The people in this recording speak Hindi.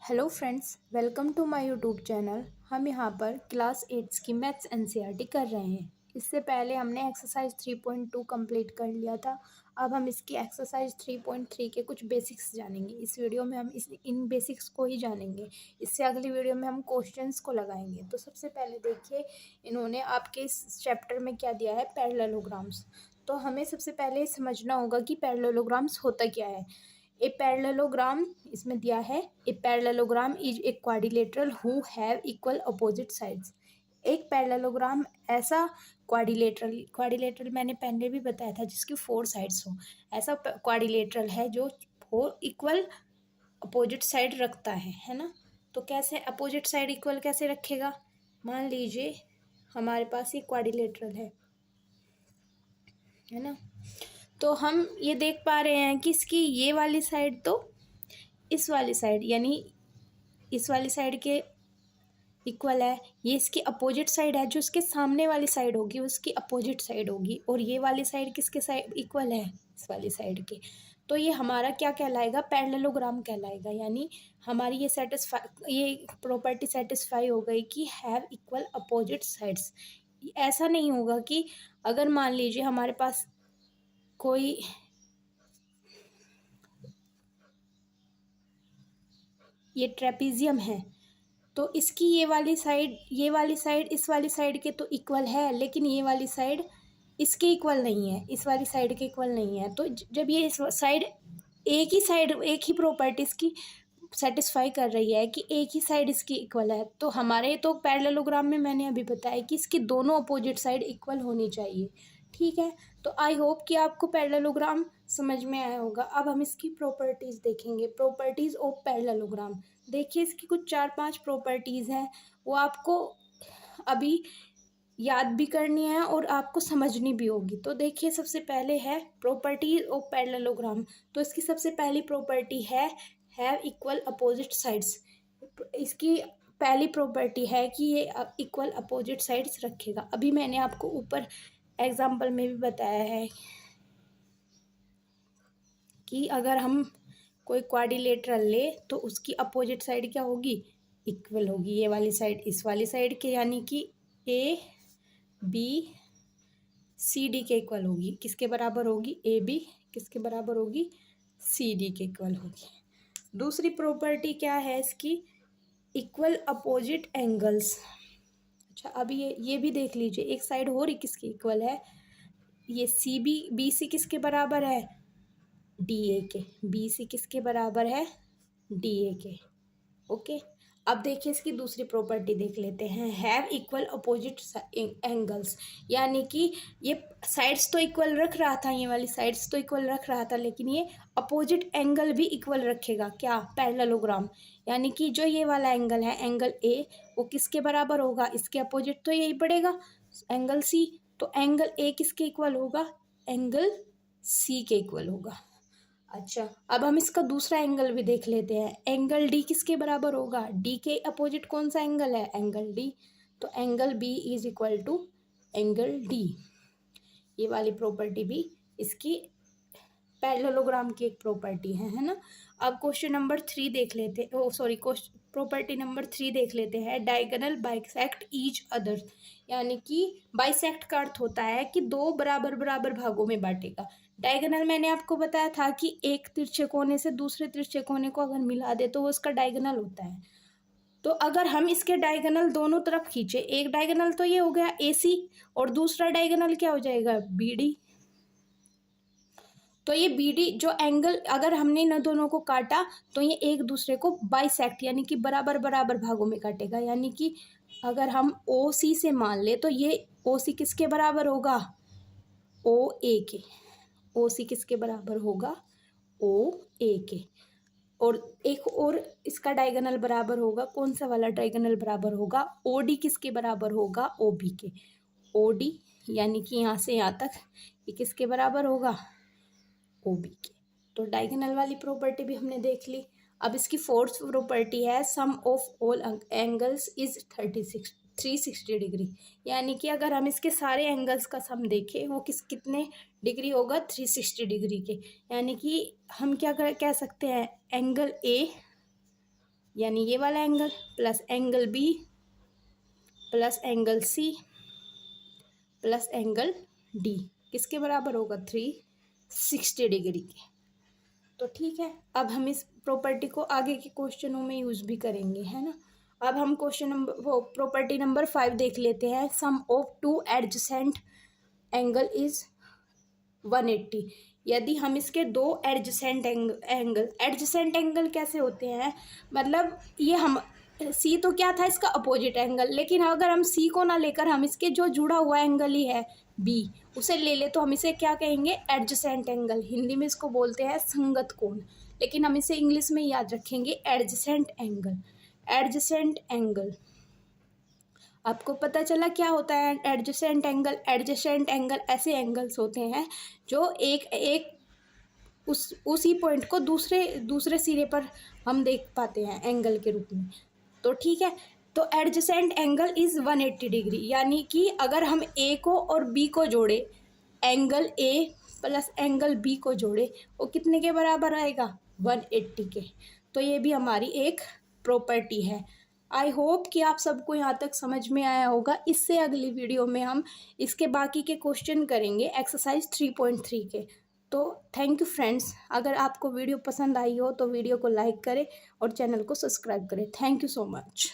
Hello friends, welcome to my YouTube channel. हम यहाँ पर क्लास 8 की मैथ्स एनसीईआरटी कर रहे हैं। इससे पहले हमने एक्सरसाइज 3.2 कंप्लीट कर लिया था। अब हम इसकी एक्सरसाइज 3.3 के कुछ बेसिक्स जानेंगे। इस वीडियो में हम इन बेसिक्स को ही जानेंगे। इससे अगली वीडियो में हम क्वेश्चंस को लगाएंगे। तो सबसे पहले देखिए, इन्होंने आपके इस चैप्टर में क्या दिया है, पैरेललोग्राम्स। तो हमें सबसे पहले समझना होगा कि पैरेललोग्राम्स होता क्या है। ए पैरेललोग्राम इसमें दिया है, a parallelogram is a quadrilateral who have equal opposite sides. एक पैरेललोग्राम ऐसा क्वाड्रिलेटरल मैंने पहले भी बताया था जिसकी 4 साइड्स हो। ऐसा क्वाड्रिलेटरल है जो 4 इक्वल अपोजिट साइड रखता है ना। तो कैसे अपोजिट साइड इक्वल कैसे रखेगा? मान लीजिए हमारे पास ये क्वाड्रिलेटरल है ना। तो हम ये देख पा रहे हैं कि इसकी ये वाली साइड तो इस वाली साइड यानी इस वाली साइड के इक्वल है। ये इसकी अपोजिट साइड है, जो इसके सामने वाली साइड होगी उसकी अपोजिट साइड होगी। और ये वाली साइड किसके साइड इक्वल है? इस वाली साइड के। तो ये हमारा क्या कहलाएगा? पैरेललोग्राम कहलाएगा। यानी हमारी ये प्रॉपर्टी सेटिस्फाई हो गई कि हैव इक्वल अपोजिट साइड्स। ऐसा नहीं होगा कि अगर मान लीजिए हमारे पास कोई ये ट्रेपीजियम है, तो इसकी ये वाली साइड इस वाली साइड के तो इक्वल है, लेकिन ये वाली साइड इसके इक्वल नहीं है, इस वाली साइड के इक्वल नहीं है। तो जब ये इस साइड एक ही प्रॉपर्टी इसकी सेटिस्फाई कर रही है कि एक ही साइड इसकी इक्वल है, तो हमारे तो पैरेललोग्राम में मैंने अभी बताया कि इसकी दोनों अपोजिट साइड इक्वल होनी चाहिए। ठीक है, तो आई होप कि आपको पैरेललोग्राम समझ में आया होगा। अब हम इसकी प्रॉपर्टीज़ देखेंगे, प्रॉपर्टीज़ ऑफ पैरेललोग्राम। देखिए, इसकी कुछ 4-5 प्रॉपर्टीज़ हैं, वो आपको अभी याद भी करनी है और आपको समझनी भी होगी। तो देखिए, सबसे पहले है प्रॉपर्टीज ऑफ पैरेललोग्राम। तो इसकी सबसे पहली प्रॉपर्टी है हैव इक्वल अपोजिट साइड्स। इसकी पहली प्रॉपर्टी है कि ये इक्वल अपोजिट साइड्स रखेगा। अभी मैंने आपको ऊपर एग्जाम्पल में भी बताया है कि अगर हम कोई क्वाड्रिलेटरल ले तो उसकी अपोजिट साइड क्या होगी? इक्वल होगी। ये वाली साइड इस वाली साइड के, यानी कि ए बी सी डी के इक्वल होगी। किसके बराबर होगी? ए बी किसके बराबर होगी? सी डी के इक्वल होगी। दूसरी प्रॉपर्टी क्या है इसकी? Equal opposite angles. अच्छा, अभी ये भी देख लीजिए, एक साइड और ही किसकी इक्वल है? ये बी सी किसके बराबर है? डी ए के। बी सी किसके बराबर है? डी ए के। ओके, अब देखिए इसकी दूसरी प्रॉपर्टी देख लेते हैं, हैव इक्वल अपोजिट एंगल्स। यानी कि ये साइड्स तो इक्वल रख रहा था, ये वाली साइड्स तो इक्वल रख रहा था, लेकिन ये अपोजिट एंगल भी इक्वल रखेगा। क्या? पैरेललोग्राम। यानी कि जो ये वाला एंगल है, एंगल ए, वो किसके बराबर होगा? इसके अपोजिट तो यही पड़ेगा, एंगल सी। तो एंगल ए किसके इक्वल होगा? एंगल सी के इक्वल होगा। अच्छा, अब हम इसका दूसरा एंगल भी देख लेते हैं। एंगल डी किसके बराबर होगा? डी के अपोजिट कौन सा एंगल है? Angle D. तो angle B is equal to angle D. ये वाली प्रॉपर्टी भी इसकी पैरेललोग्राम की एक प्रॉपर्टी है ना। अब क्वेश्चन नंबर 3 देख लेते, ओ सॉरी, प्रॉपर्टी नंबर 3 देख लेते हैं, डायगोनल बाइसेक्ट ईच अदर। यानी कि बाइसेक्ट का अर्थ होता है कि दो बराबर बराबर भागों में बांटेगा। डायगोनल मैंने आपको बताया था कि एक तिरछे कोने से दूसरे तिरछे कोने को अगर मिला दे तो वो उसका डायगोनल होता है। तो अगर हम इसके डायगोनल दोनों तरफ खींचे, एक डायगोनल तो ये हो गया ए सी और दूसरा डायगोनल क्या हो जाएगा? B D. तो ये बी डी जो एंगल अगर हमने इन दोनों को काटा तो ये एक दूसरे को बाइसेक्ट यानी कि बराबर बराबर भागों में काटेगा। यानी कि अगर हम ओ सी से मान ले तो ये ओ सी किसके बराबर होगा? ओ ए के। ओ सी किसके बराबर होगा? ओ ए के। और एक और इसका डायगोनल बराबर होगा, कौन सा वाला डायगोनल बराबर होगा? ओ डी किसके बराबर होगा? ओ बी के। ओ डी यानी कि यहाँ से यहाँ तक ये किसके बराबर होगा? ओ बी के। तो डायगोनल वाली प्रॉपर्टी भी हमने देख ली। अब इसकी फोर्थ प्रॉपर्टी है sum of all angles is 360 degree. यानी कि अगर हम इसके सारे एंगल्स का सम देखें वो कितने डिग्री होगा? 360 डिग्री के। यानी कि हम क्या कह सकते हैं? एंगल ए यानी ये वाला angle plus angle B plus angle C plus angle D किसके बराबर होगा 360 डिग्री के। तो ठीक है, अब हम इस प्रॉपर्टी को आगे के क्वेश्चनों में यूज़ भी करेंगे, है ना। अब हम क्वेश्चन नंबर वो प्रॉपर्टी नंबर 5 देख लेते हैं। Sum of two adjacent angle is 180। यदि हम इसके दो एडजेसेंट एंगल कैसे होते हैं, मतलब ये हम सी तो क्या था इसका अपोजिट एंगल, लेकिन अगर हम सी को ना लेकर हम इसके जो जुड़ा हुआ एंगल ही है बी उसे ले ले तो हम इसे क्या कहेंगे, एडजेसेंट एंगल। हिंदी में इसको बोलते हैं संगत कोण, लेकिन हम इसे इंग्लिश में याद रखेंगे एडजेसेंट एंगल। एडजेसेंट एंगल आपको पता चला क्या होता है एडजेसेंट एंगल। एडजेसेंट एंगल ऐसे एंगल्स होते हैं जो एक उसी पॉइंट को दूसरे सिरे पर हम देख पाते हैं एंगल के रूप में। तो ठीक है, तो एडजेसेंट एंगल इज़ 180 डिग्री, यानी कि अगर हम ए को और बी को जोड़े, angle A plus angle B को जोड़े, वो कितने के बराबर आएगा, 180 के। तो ये भी हमारी एक प्रॉपर्टी है। आई होप कि आप सबको यहाँ तक समझ में आया होगा। इससे अगली वीडियो में हम इसके बाकी के क्वेश्चन करेंगे एक्सरसाइज 3.3 के। तो थैंक यू फ्रेंड्स, अगर आपको वीडियो पसंद आई हो तो वीडियो को लाइक करें और चैनल को सब्सक्राइब करें। Thank you so much.